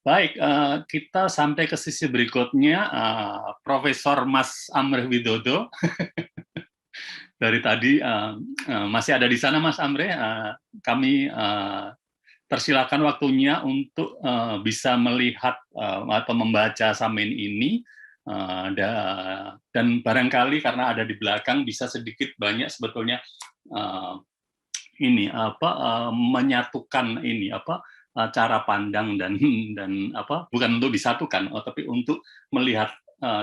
Baik, kita sampai ke sisi berikutnya, Profesor Mas Amreh Widodo. Dari tadi masih ada di sana, Mas Amreh. Kami persilakan waktunya untuk bisa melihat atau membaca samin ini. Dan barangkali karena ada di belakang bisa sedikit banyak sebetulnya menyatukan cara pandang dan bukan untuk disatukan, tapi untuk melihat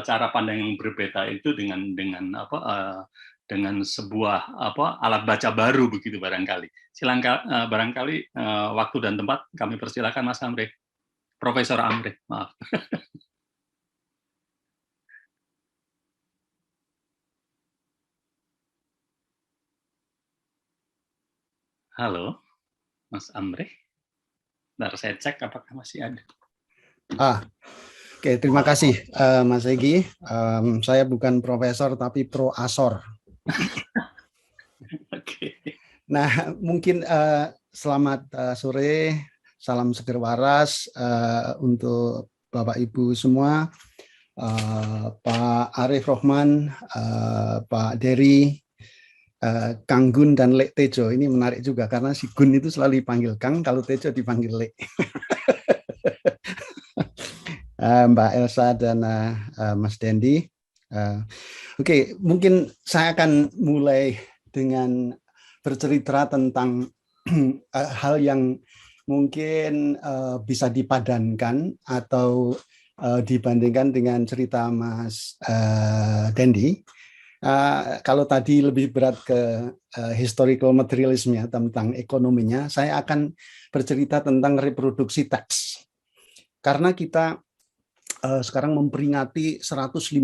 cara pandang yang berbeda itu dengan sebuah alat baca baru begitu barangkali. Silakan, barangkali waktu dan tempat kami persilakan Mas Amreh, Profesor Amreh, maaf. Halo, Mas Amreh. Bentar, saya cek apakah masih ada. Oke, terima kasih Mas Egi. Saya bukan profesor tapi pro asor. Oke. Nah, mungkin selamat sore, salam seger waras untuk Bapak Ibu semua, Pak Arif Rohman, Pak Dery, Kang Gun dan Lek Tejo. Ini menarik juga karena si Gun itu selalu dipanggil Kang, kalau Tejo dipanggil Lek. Mbak Elsa dan Mas Dendi. Oke, mungkin saya akan mulai dengan bercerita tentang hal yang mungkin bisa dipadankan atau dibandingkan dengan cerita Mas Dendi. Kalau tadi lebih berat ke historical materialism tentang ekonominya, saya akan bercerita tentang reproduksi teks. Karena kita sekarang memperingati 115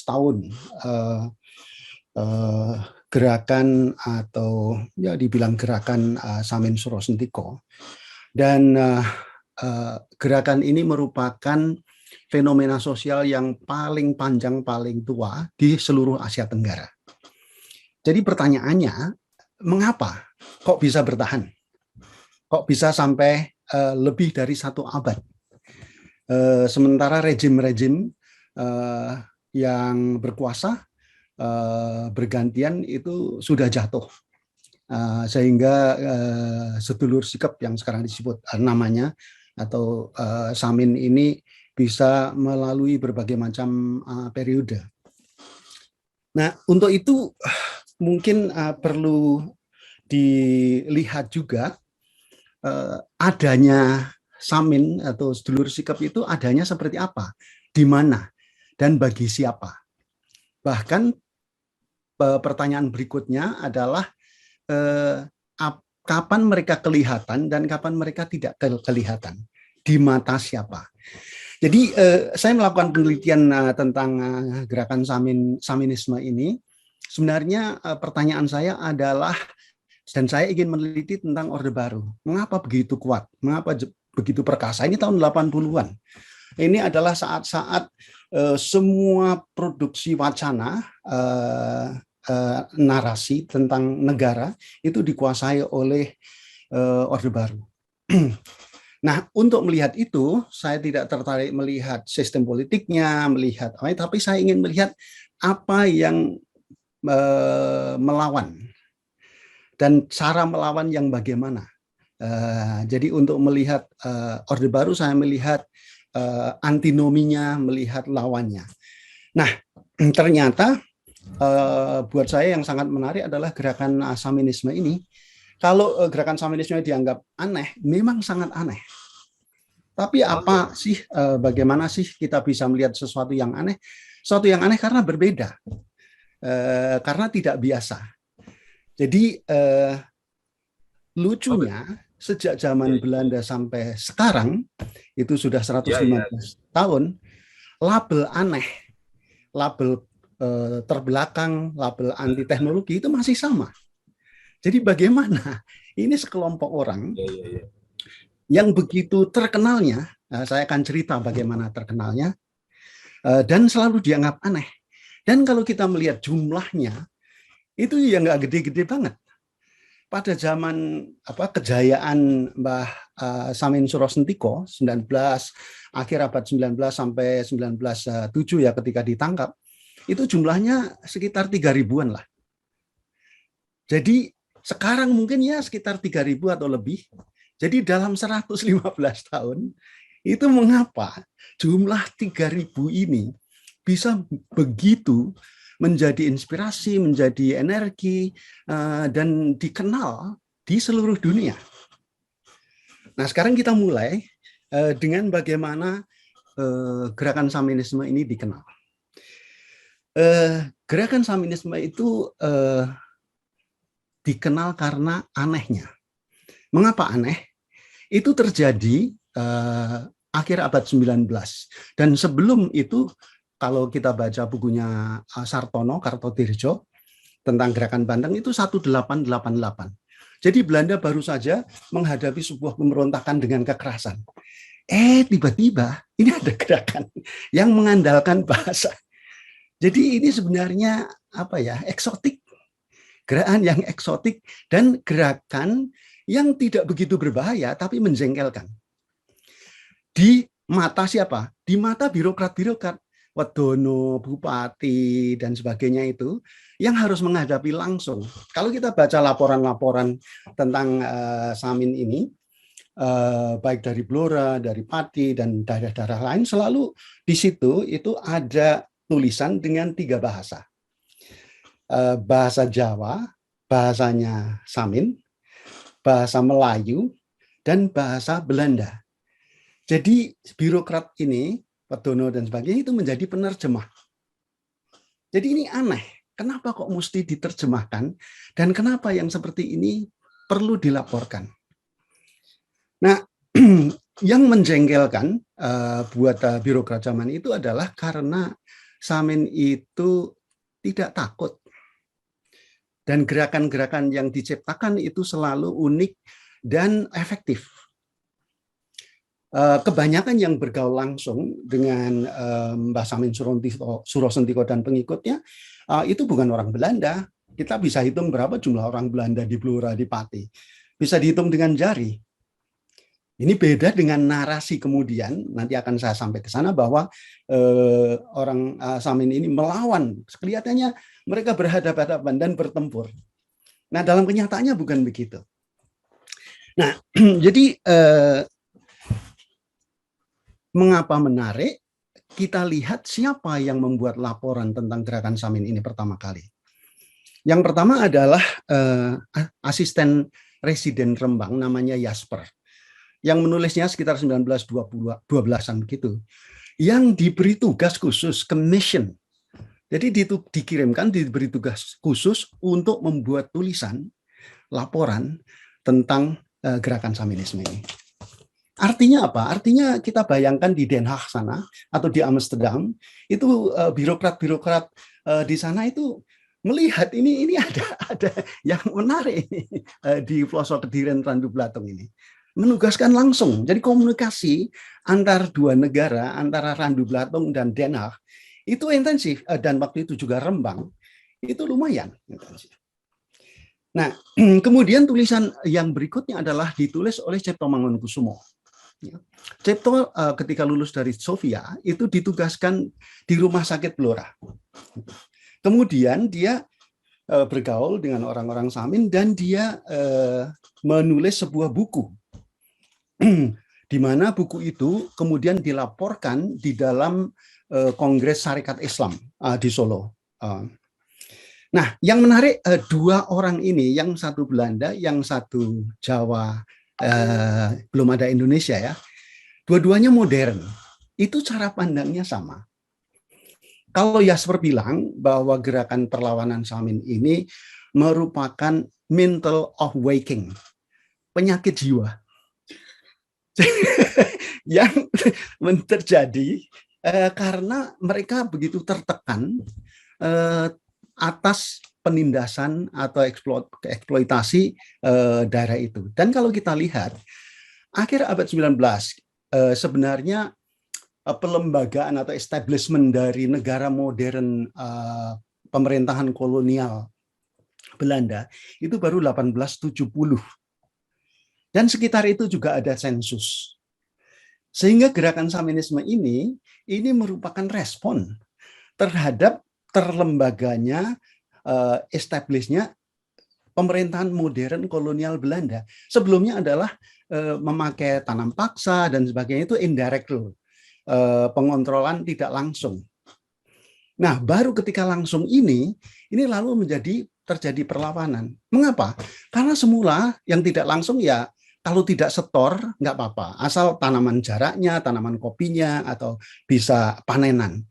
tahun gerakan atau ya dibilang gerakan Samin Suro Sentiko. Dan gerakan ini merupakan fenomena sosial yang paling panjang, paling tua di seluruh Asia Tenggara. Jadi pertanyaannya, mengapa kok bisa bertahan? Kok bisa sampai lebih dari 1 abad? Sementara rejim-rejim yang berkuasa bergantian itu sudah jatuh, sehingga sedulur sikap yang sekarang disebut namanya atau Samin ini bisa melalui berbagai macam periode. Nah, untuk itu mungkin perlu dilihat juga adanya Samin atau sedulur sikap itu adanya seperti apa, di mana, dan bagi siapa. Bahkan pertanyaan berikutnya adalah kapan mereka kelihatan dan kapan mereka tidak kelihatan, di mata siapa. Jadi saya melakukan penelitian tentang gerakan Saminisme ini. Sebenarnya pertanyaan saya adalah, dan saya ingin meneliti tentang Orde Baru. Mengapa begitu kuat? Mengapa begitu perkasa? Ini tahun 80-an. Ini adalah saat-saat semua produksi wacana, narasi tentang negara itu dikuasai oleh Orde Baru. Nah, untuk melihat itu, saya tidak tertarik melihat sistem politiknya, melihat apa, tapi saya ingin melihat apa yang melawan dan cara melawan yang bagaimana. Jadi untuk melihat Orde Baru, saya melihat antinominya, melihat lawannya. Nah, ternyata buat saya yang sangat menarik adalah gerakan Saminisme ini. Kalau gerakan Saminisme dianggap aneh, memang sangat aneh. Tapi apa sih, bagaimana sih kita bisa melihat sesuatu yang aneh? Sesuatu yang aneh karena berbeda, karena tidak biasa. Jadi lucunya, sejak zaman Belanda sampai sekarang, itu sudah 115 tahun, label aneh, label terbelakang, label anti teknologi itu masih sama. Jadi bagaimana ini sekelompok orang yang begitu terkenalnya, saya akan cerita bagaimana terkenalnya, dan selalu dianggap aneh. Dan kalau kita melihat jumlahnya, itu ya nggak gede-gede banget. pada zaman kejayaan Mbah Samin Surosentiko 19 akhir abad 19 sampai 1907 ya ketika ditangkap, itu jumlahnya sekitar 3.000-an lah. Jadi sekarang mungkin ya sekitar 3.000 atau lebih. Jadi dalam 115 tahun itu mengapa jumlah 3.000 ini bisa begitu menjadi inspirasi, menjadi energi, dan dikenal di seluruh dunia. Nah, sekarang kita mulai dengan bagaimana gerakan Saminisme ini dikenal. Gerakan Saminisme itu dikenal karena anehnya. Mengapa aneh? Itu terjadi akhir abad 19. Dan sebelum itu, kalau kita baca bukunya Sartono, Kartodirjo, tentang gerakan Banten itu 1888. Jadi Belanda baru saja menghadapi sebuah pemberontakan dengan kekerasan. Tiba-tiba ini ada gerakan yang mengandalkan bahasa. Jadi ini sebenarnya eksotik. Gerakan yang eksotik dan gerakan yang tidak begitu berbahaya tapi menjengkelkan. Di mata siapa? Di mata birokrat-birokrat. Wedono, bupati, dan sebagainya itu yang harus menghadapi langsung. Kalau kita baca laporan-laporan tentang Samin ini, baik dari Blora, dari Pati, dan daerah-daerah lain, selalu di situ itu ada tulisan dengan 3 bahasa. Bahasa Jawa, bahasanya Samin, bahasa Melayu, dan bahasa Belanda. Jadi birokrat ini, Wedono dan sebagainya itu menjadi penerjemah. Jadi ini aneh, kenapa kok mesti diterjemahkan dan kenapa yang seperti ini perlu dilaporkan. Nah, yang menjengkelkan buat birokrat zaman itu adalah karena Samin itu tidak takut. Dan gerakan-gerakan yang diciptakan itu selalu unik dan efektif. Kebanyakan yang bergaul langsung dengan Mbah Samin Surosentiko dan pengikutnya itu bukan orang Belanda. Kita bisa hitung berapa jumlah orang Belanda di Blora, di Pati. Bisa dihitung dengan jari. Ini beda dengan narasi kemudian, nanti akan saya sampai ke sana, bahwa orang Samin ini melawan. Kelihatannya mereka berhadapan-hadapan dan bertempur. Nah, dalam kenyataannya bukan begitu. Nah, jadi mengapa menarik? Kita lihat siapa yang membuat laporan tentang gerakan Samin ini pertama kali. Yang pertama adalah asisten residen Rembang namanya Jasper, yang menulisnya sekitar 1912-an begitu, yang diberi tugas khusus, commission. Jadi dikirimkan, diberi tugas khusus untuk membuat tulisan, laporan tentang gerakan Saminisme ini. Artinya apa? Artinya kita bayangkan di Den Haag sana atau di Amsterdam itu birokrat-birokrat di sana itu melihat ini ada yang menarik di pelosok Kediren Randu Blatung ini. Menugaskan langsung. Jadi komunikasi antar dua negara, antara Randu Blatung dan Den Haag itu intensif, dan waktu itu juga Rembang itu lumayan intensif. Nah, kemudian tulisan yang berikutnya adalah ditulis oleh Cipto Mangunkusumo. Cipto ketika lulus dari Sofia itu ditugaskan di rumah sakit Blora. Kemudian dia bergaul dengan orang-orang Samin dan dia menulis sebuah buku, di mana buku itu kemudian dilaporkan di dalam Kongres Syarikat Islam di Solo. Nah, yang menarik dua orang ini, yang satu Belanda, yang satu Jawa, belum ada Indonesia ya. Dua-duanya modern. Itu cara pandangnya sama. Kalau Jasper bilang bahwa gerakan perlawanan Samin ini merupakan mental of waking, penyakit jiwa yang terjadi karena mereka begitu tertekan atas penindasan atau eksploitasi daerah itu. Dan kalau kita lihat, akhir abad 19, sebenarnya pelembagaan atau establishment dari negara modern pemerintahan kolonial Belanda itu baru 1870. Dan sekitar itu juga ada sensus. Sehingga gerakan Saminisme ini merupakan respon terhadap terlembaganya, establishnya pemerintahan modern kolonial Belanda. Sebelumnya adalah memakai tanam paksa dan sebagainya, itu indirect rule, pengontrolan tidak langsung. Nah, baru ketika langsung ini lalu terjadi perlawanan. Mengapa? Karena semula yang tidak langsung ya kalau tidak setor nggak apa-apa, asal tanaman jaraknya, tanaman kopinya, atau bisa panenan.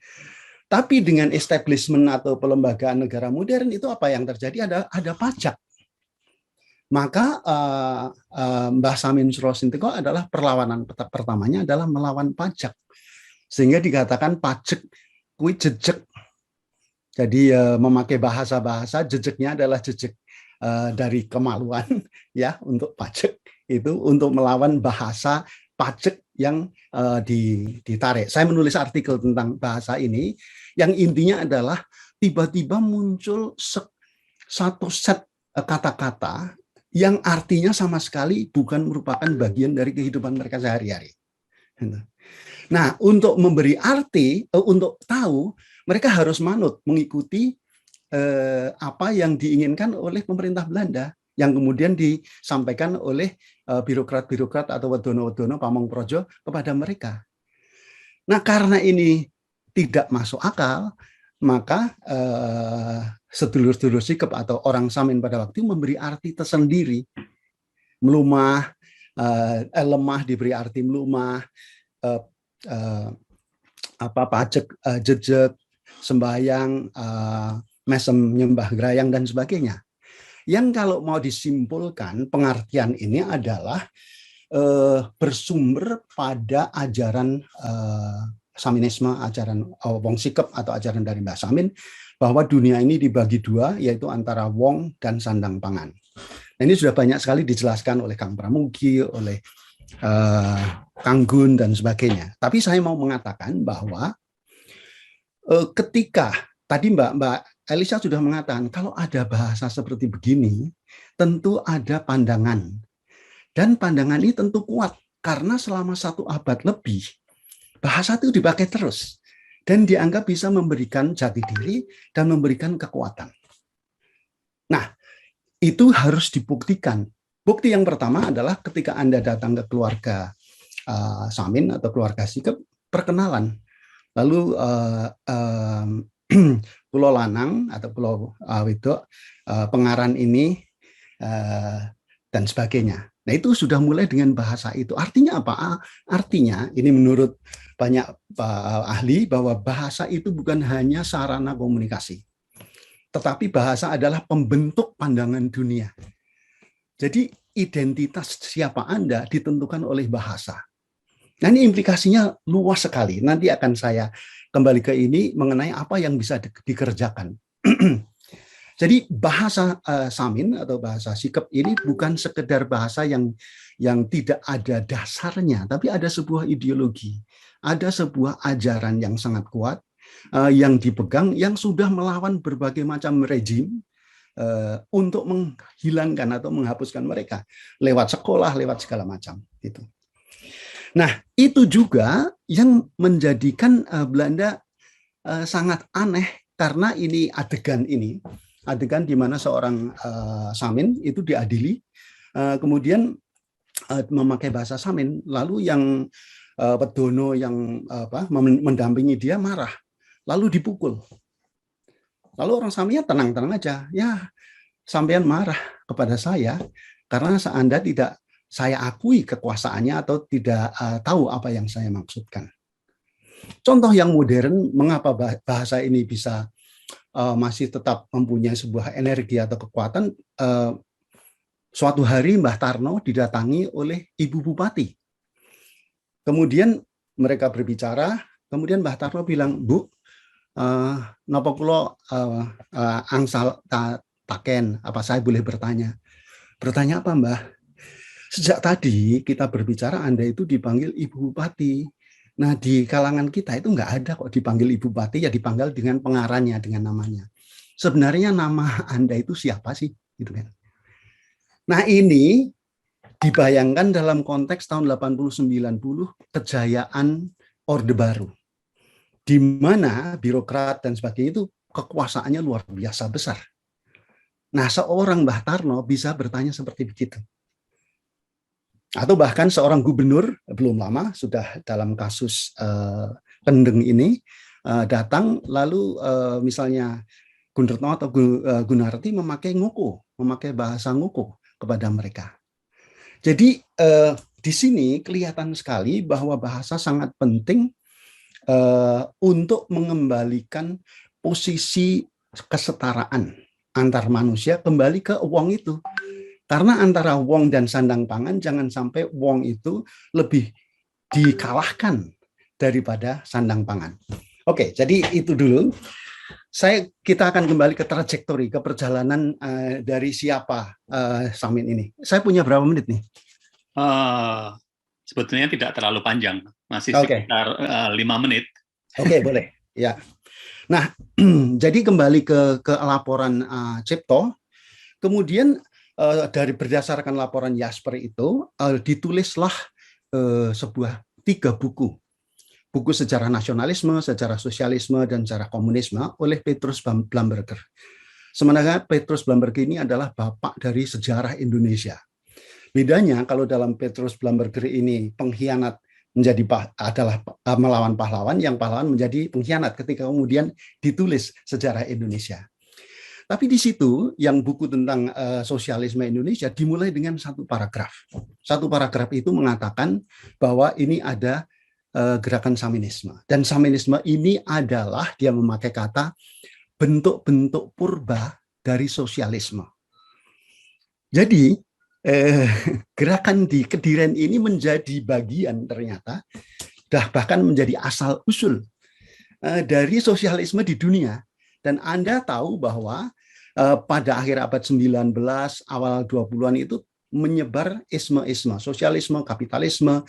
Tapi dengan establishment atau pelembagaan negara modern itu apa yang terjadi? Ada pajak. Maka Mbah Samin Suro-Sintiko adalah perlawanan pertamanya adalah melawan pajak. Sehingga dikatakan pajak kui jejek. Jadi memakai bahasa-bahasa, jejeknya adalah jejek dari kemaluan ya untuk pajak itu, untuk melawan bahasa pajak yang ditarik. Saya menulis artikel tentang bahasa ini yang intinya adalah tiba-tiba muncul satu set kata-kata yang artinya sama sekali bukan merupakan bagian dari kehidupan mereka sehari-hari. Nah, untuk memberi arti, untuk tahu, mereka harus manut, mengikuti apa yang diinginkan oleh pemerintah Belanda, yang kemudian disampaikan oleh birokrat-birokrat atau wedono-wedono Pamongprojo kepada mereka. Nah, karena ini tidak masuk akal, maka sedulur-sedulur Sikep atau orang Samin pada waktu itu memberi arti tersendiri. Melumah, lemah diberi arti melumah, pajak, jejek, sembahyang, mesem nyembah gerayang dan sebagainya. Yang kalau mau disimpulkan pengertian ini adalah bersumber pada ajaran Saminisme, ajaran Wong Sikep atau ajaran dari Mbah Samin, bahwa dunia ini dibagi dua, yaitu antara Wong dan sandang pangan. Nah, ini sudah banyak sekali dijelaskan oleh Kang Pramugi, oleh Kang Gun dan sebagainya. Tapi saya mau mengatakan bahwa ketika tadi Mbak Elisa sudah mengatakan kalau ada bahasa seperti begini, tentu ada pandangan. Dan pandangan ini tentu kuat karena selama 1 abad lebih bahasa itu dipakai terus dan dianggap bisa memberikan jati diri dan memberikan kekuatan. Nah, itu harus dibuktikan. Bukti yang pertama adalah ketika Anda datang ke keluarga Samin atau keluarga Sikep, perkenalan. Lalu Pulau Lanang atau Pulau Wedok, Pengaran ini, dan sebagainya. Nah, itu sudah mulai dengan bahasa itu. Artinya apa? Artinya, ini menurut banyak ahli, bahwa bahasa itu bukan hanya sarana komunikasi, tetapi bahasa adalah pembentuk pandangan dunia. Jadi identitas siapa Anda ditentukan oleh bahasa. Nah, ini implikasinya luas sekali. Nanti akan saya kembali ke ini mengenai apa yang bisa dikerjakan. Jadi bahasa Samin atau bahasa Sikep ini bukan sekedar bahasa yang tidak ada dasarnya, tapi ada sebuah ideologi, ada sebuah ajaran yang sangat kuat yang dipegang, yang sudah melawan berbagai macam rejim untuk menghilangkan atau menghapuskan mereka lewat sekolah, lewat segala macam itu. Nah, itu juga yang menjadikan Belanda sangat aneh, karena ini adegan di mana seorang Samin itu diadili, kemudian memakai bahasa Samin, lalu yang wedono yang mendampingi dia marah, lalu dipukul. Lalu orang Saminnya tenang-tenang aja, ya sampean marah kepada saya karena Anda tidak saya akui kekuasaannya atau tidak tahu apa yang saya maksudkan. Contoh yang modern, mengapa bahasa ini bisa masih tetap mempunyai sebuah energi atau kekuatan. Suatu hari Mbah Tarno didatangi oleh Ibu Bupati. Kemudian mereka berbicara, kemudian Mbah Tarno bilang, Bu, napa kula angsal taken, apa saya boleh bertanya? Bertanya apa, Mbah? Sejak tadi kita berbicara Anda itu dipanggil Ibu Bupati. Nah, di kalangan kita itu nggak ada kok dipanggil Ibu Bupati, ya dipanggil dengan pengaranya, dengan namanya. sebenarnya nama Anda itu siapa sih? Gitu kan. Nah ini dibayangkan dalam konteks tahun 80-90 kejayaan Orde Baru, di mana birokrat dan sebagainya itu kekuasaannya luar biasa besar. Nah, seorang Mbah Tarno bisa bertanya seperti begitu. Atau bahkan seorang gubernur, belum lama, sudah dalam kasus Kendeng ini, datang lalu misalnya Gunarto atau Gunarti memakai ngoko, memakai bahasa ngoko kepada mereka. Jadi di sini kelihatan sekali bahwa bahasa sangat penting untuk mengembalikan posisi kesetaraan antar manusia kembali ke wong itu. Karena antara wong dan sandang pangan jangan sampai wong itu lebih dikalahkan daripada sandang pangan. Oke, jadi itu dulu. Kita akan kembali ke trajektori, ke perjalanan dari siapa Samin ini. Saya punya berapa menit nih? Sebetulnya tidak terlalu panjang, masih sekitar 5 menit. Oke, boleh. Ya. Nah, jadi kembali ke laporan Cipto, kemudian dari berdasarkan laporan Jasper itu ditulislah sebuah 3 buku sejarah nasionalisme, sejarah sosialisme, dan sejarah komunisme oleh Petrus Blamberger. Sementara Petrus Blamberger ini adalah bapak dari sejarah Indonesia. Bedanya kalau dalam Petrus Blamberger ini pengkhianat adalah melawan pahlawan, yang pahlawan menjadi pengkhianat ketika kemudian ditulis sejarah Indonesia. Tapi di situ yang buku tentang sosialisme Indonesia dimulai dengan 1 paragraf. 1 paragraf itu mengatakan bahwa ini ada gerakan Saminisme. Dan Saminisme ini adalah, dia memakai kata, bentuk-bentuk purba dari sosialisme. Jadi gerakan di Kediren ini menjadi bagian ternyata, bahkan menjadi asal-usul dari sosialisme di dunia. Dan Anda tahu bahwa pada akhir abad 19, awal 20-an itu menyebar isme-isme, sosialisme, kapitalisme,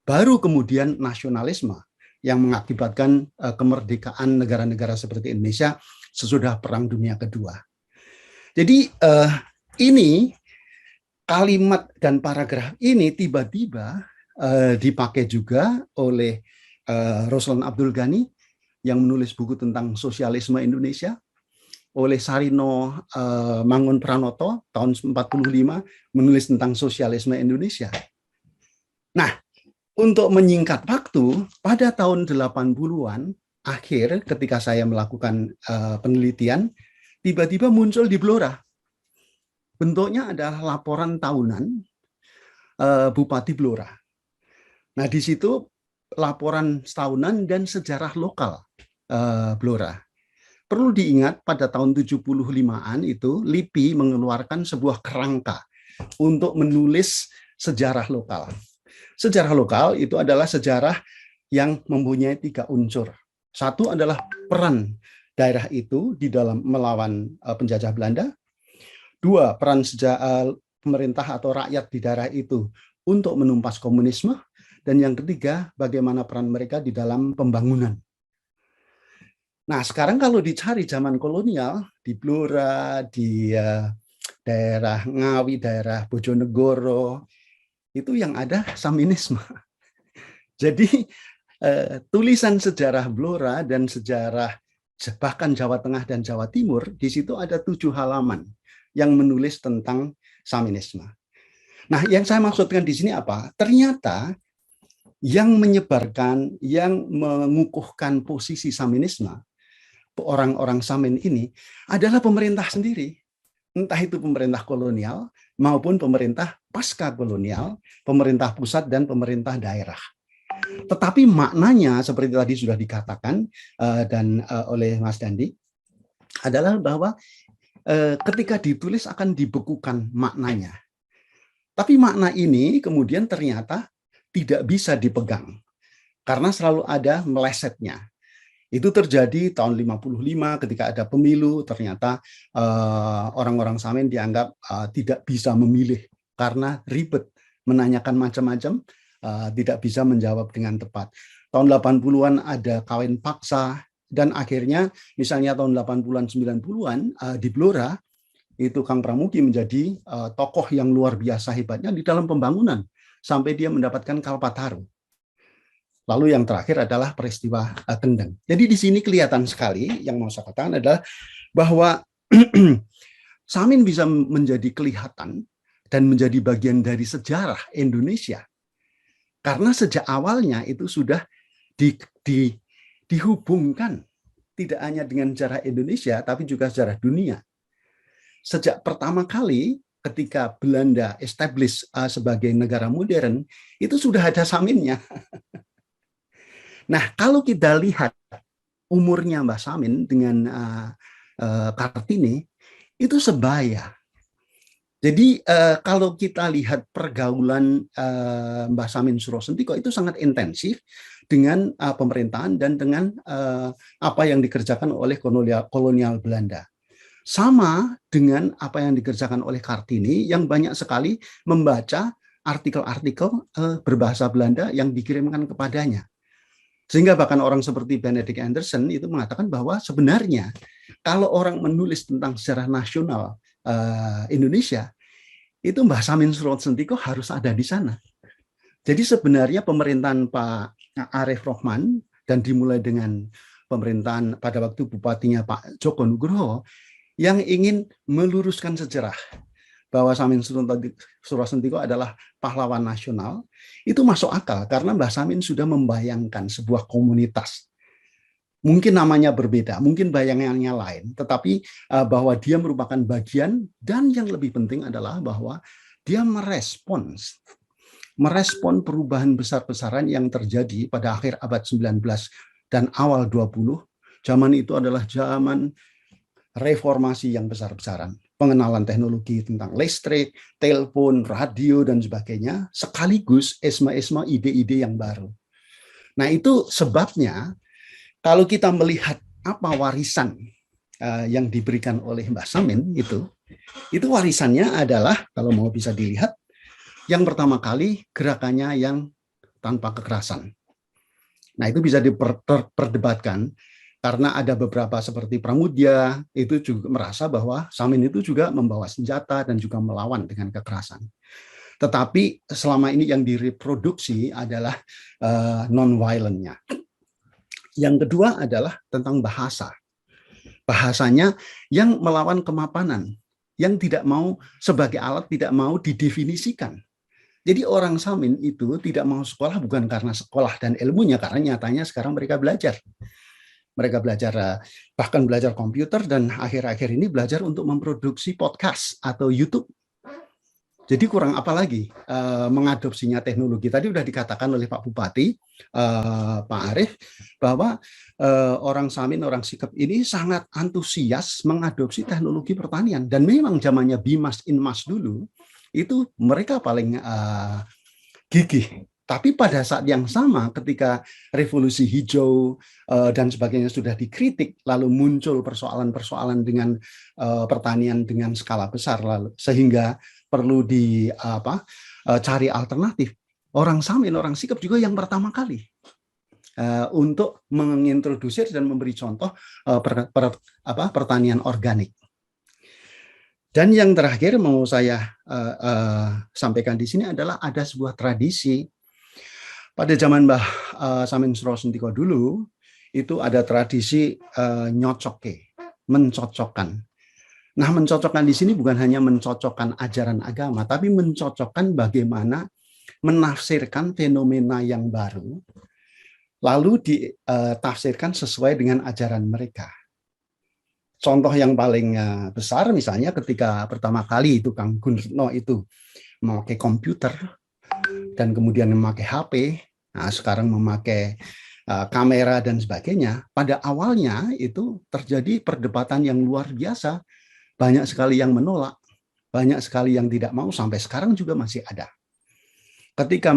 baru kemudian nasionalisme yang mengakibatkan kemerdekaan negara-negara seperti Indonesia sesudah Perang Dunia Kedua. Jadi ini kalimat dan paragraf ini tiba-tiba dipakai juga oleh Roslan Abdul Ghani yang menulis buku tentang sosialisme Indonesia, oleh Sarino Mangun Pranoto tahun 45 menulis tentang sosialisme Indonesia. Nah, untuk menyingkat waktu, pada tahun 80-an akhir ketika saya melakukan penelitian, tiba-tiba muncul di Blora. Bentuknya adalah laporan tahunan Bupati Blora. Nah, di situ laporan tahunan dan sejarah lokal Blora. Perlu diingat pada tahun 75-an itu LIPI mengeluarkan sebuah kerangka untuk menulis sejarah lokal. Sejarah lokal itu adalah sejarah yang mempunyai 3 unsur. 1 adalah peran daerah itu di dalam melawan penjajah Belanda. 2, peran pemerintah atau rakyat di daerah itu untuk menumpas komunisme. Dan yang ketiga, bagaimana peran mereka di dalam pembangunan. Nah, sekarang kalau dicari zaman kolonial, di Blora, di daerah Ngawi, daerah Bojonegoro, itu yang ada Saminisme. Jadi, tulisan sejarah Blora dan sejarah bahkan Jawa Tengah dan Jawa Timur, di situ ada 7 halaman yang menulis tentang Saminisme. Nah, yang saya maksudkan di sini apa? Ternyata yang menyebarkan, yang mengukuhkan posisi Saminisme, orang-orang Samin ini adalah pemerintah sendiri. Entah itu pemerintah kolonial maupun pemerintah pasca kolonial, pemerintah pusat dan pemerintah daerah. Tetapi maknanya seperti tadi sudah dikatakan dan oleh Mas Dandi adalah bahwa ketika ditulis akan dibekukan maknanya. Tapi makna ini kemudian ternyata tidak bisa dipegang karena selalu ada melesetnya. Itu terjadi tahun 55 ketika ada pemilu, ternyata orang-orang Samin dianggap tidak bisa memilih karena ribet, menanyakan macam-macam, tidak bisa menjawab dengan tepat. Tahun 80-an ada kawin paksa Dan akhirnya misalnya tahun 80-an 90-an di Blora itu Kang Pramuki menjadi tokoh yang luar biasa hebatnya di dalam pembangunan sampai dia mendapatkan Kalpataru. Lalu yang terakhir adalah peristiwa Kendeng. Jadi di sini kelihatan sekali yang mau saya katakan adalah bahwa Samin bisa menjadi kelihatan dan menjadi bagian dari sejarah Indonesia karena sejak awalnya itu sudah dihubungkan tidak hanya dengan sejarah Indonesia tapi juga sejarah dunia. Sejak pertama kali ketika Belanda establish sebagai negara modern, itu sudah ada Saminnya. Nah, kalau kita lihat umurnya Mbah Samin dengan Kartini, itu sebaya. Jadi kalau kita lihat pergaulan Mbah Samin Surosentiko itu sangat intensif dengan pemerintahan dan dengan apa yang dikerjakan oleh kolonial Belanda. Sama dengan apa yang dikerjakan oleh Kartini yang banyak sekali membaca artikel-artikel berbahasa Belanda yang dikirimkan kepadanya. Sehingga bahkan orang seperti Benedict Anderson itu mengatakan bahwa sebenarnya kalau orang menulis tentang sejarah nasional Indonesia, itu Mbah Samin Surosentiko harus ada di sana. Jadi sebenarnya pemerintahan Pak Arif Rohman dan dimulai dengan pemerintahan pada waktu bupatinya Pak Joko Nugroho yang ingin meluruskan sejarah bahwa Samin Surosentiko adalah pahlawan nasional, itu masuk akal karena Mbah Samin sudah membayangkan sebuah komunitas. Mungkin namanya berbeda, mungkin bayangannya lain, tetapi bahwa dia merupakan bagian dan yang lebih penting adalah bahwa dia merespon perubahan besar-besaran yang terjadi pada akhir abad 19 dan awal 20. Zaman itu adalah zaman reformasi yang besar-besaran. Pengenalan teknologi tentang listrik, telepon, radio, dan sebagainya, sekaligus esma-esma ide-ide yang baru. Nah, itu sebabnya kalau kita melihat apa warisan yang diberikan oleh Mbah Samin itu warisannya adalah, kalau mau bisa dilihat, yang pertama kali gerakannya yang tanpa kekerasan. Nah, itu bisa diperdebatkan karena ada beberapa seperti Pramudia itu juga merasa bahwa Samin itu juga membawa senjata dan juga melawan dengan kekerasan. Tetapi selama ini yang direproduksi adalah non-violent-nya. Yang kedua adalah tentang bahasa. Bahasanya yang melawan kemapanan, yang tidak mau sebagai alat, tidak mau didefinisikan. Jadi orang Samin itu tidak mau sekolah bukan karena sekolah dan ilmunya, karena nyatanya sekarang mereka belajar. Mereka belajar, bahkan belajar komputer, dan akhir-akhir ini belajar untuk memproduksi podcast atau YouTube. Jadi kurang apa lagi mengadopsinya teknologi. Tadi sudah dikatakan oleh Pak Bupati, Pak Arif, bahwa orang Samin, orang Sikep ini sangat antusias mengadopsi teknologi pertanian. Dan memang zamannya Bimas Inmas dulu, itu mereka paling gigih. Tapi pada saat yang sama ketika revolusi hijau dan sebagainya sudah dikritik, lalu muncul persoalan-persoalan dengan pertanian dengan skala besar, lalu sehingga perlu cari alternatif. Orang Samin, orang Sikep juga yang pertama kali untuk mengintrodusir dan memberi contoh pertanian organik. Dan yang terakhir mau saya sampaikan di sini adalah ada sebuah tradisi. Pada zaman Mbah Samin Surosentiko dulu, itu ada tradisi nyocoke, mencocokkan. Nah, mencocokkan di sini bukan hanya mencocokkan ajaran agama, tapi mencocokkan bagaimana menafsirkan fenomena yang baru, lalu ditafsirkan sesuai dengan ajaran mereka. Contoh yang paling besar misalnya ketika pertama kali itu Kang Gunarno itu memakai komputer dan kemudian memakai HP, nah sekarang memakai kamera dan sebagainya. Pada awalnya itu terjadi perdebatan yang luar biasa, banyak sekali yang menolak, banyak sekali yang tidak mau, sampai sekarang juga masih ada. Ketika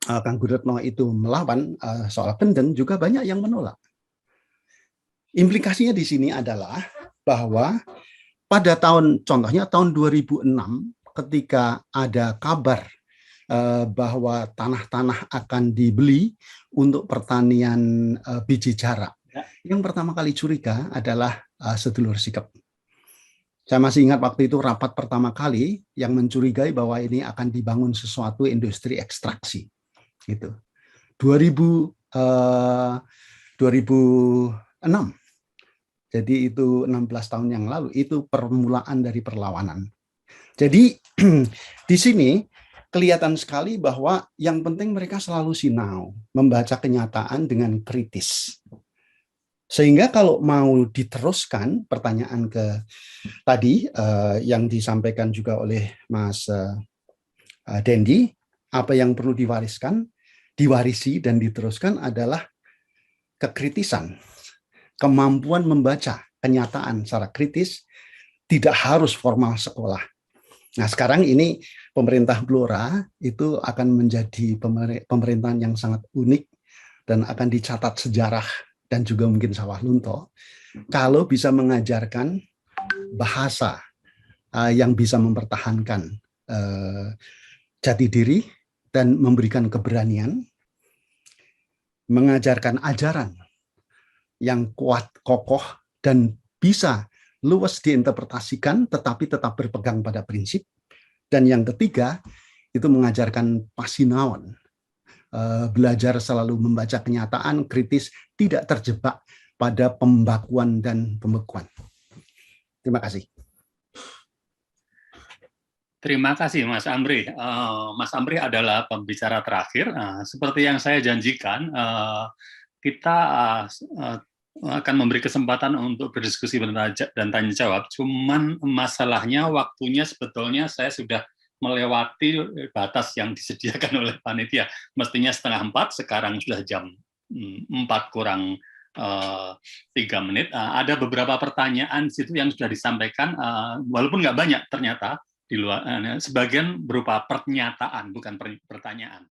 Kang Gunarno itu melawan soal Kendeng, juga banyak yang menolak. Implikasinya di sini adalah bahwa pada contohnya tahun 2006, ketika ada kabar bahwa tanah-tanah akan dibeli untuk pertanian biji jarak. Yang pertama kali curiga adalah sedulur Sikep. Saya masih ingat waktu itu rapat pertama kali yang mencurigai bahwa ini akan dibangun sesuatu industri ekstraksi. Gitu. 2006. Jadi itu 16 tahun yang lalu, itu permulaan dari perlawanan. Jadi di sini kelihatan sekali bahwa yang penting mereka selalu sinau, membaca kenyataan dengan kritis. Sehingga kalau mau diteruskan pertanyaan ke tadi yang disampaikan juga oleh Mas Dendi, apa yang perlu diwarisi dan diteruskan adalah kekritisan, kemampuan membaca kenyataan secara kritis, tidak harus formal sekolah. Nah, sekarang ini pemerintah Blora itu akan menjadi pemerintahan yang sangat unik dan akan dicatat sejarah dan juga mungkin sawah lunto kalau bisa mengajarkan bahasa yang bisa mempertahankan jati diri dan memberikan keberanian, mengajarkan ajaran yang kuat, kokoh, dan bisa luas diinterpretasikan, tetapi tetap berpegang pada prinsip. Dan yang ketiga, itu mengajarkan pasinaon, belajar selalu membaca kenyataan, kritis, tidak terjebak pada pembakuan dan pembekuan. Terima kasih. Terima kasih, Mas Amri. Mas Amri adalah pembicara terakhir. Seperti yang saya janjikan, kita akan memberi kesempatan untuk berdiskusi dan tanya jawab. Cuman masalahnya waktunya sebetulnya saya sudah melewati batas yang disediakan oleh panitia. Mestinya 3:30, sekarang sudah jam 4 kurang 3 menit. Ada beberapa pertanyaan situ yang sudah disampaikan, walaupun nggak banyak ternyata di luar. Sebagian berupa pernyataan, bukan pertanyaan.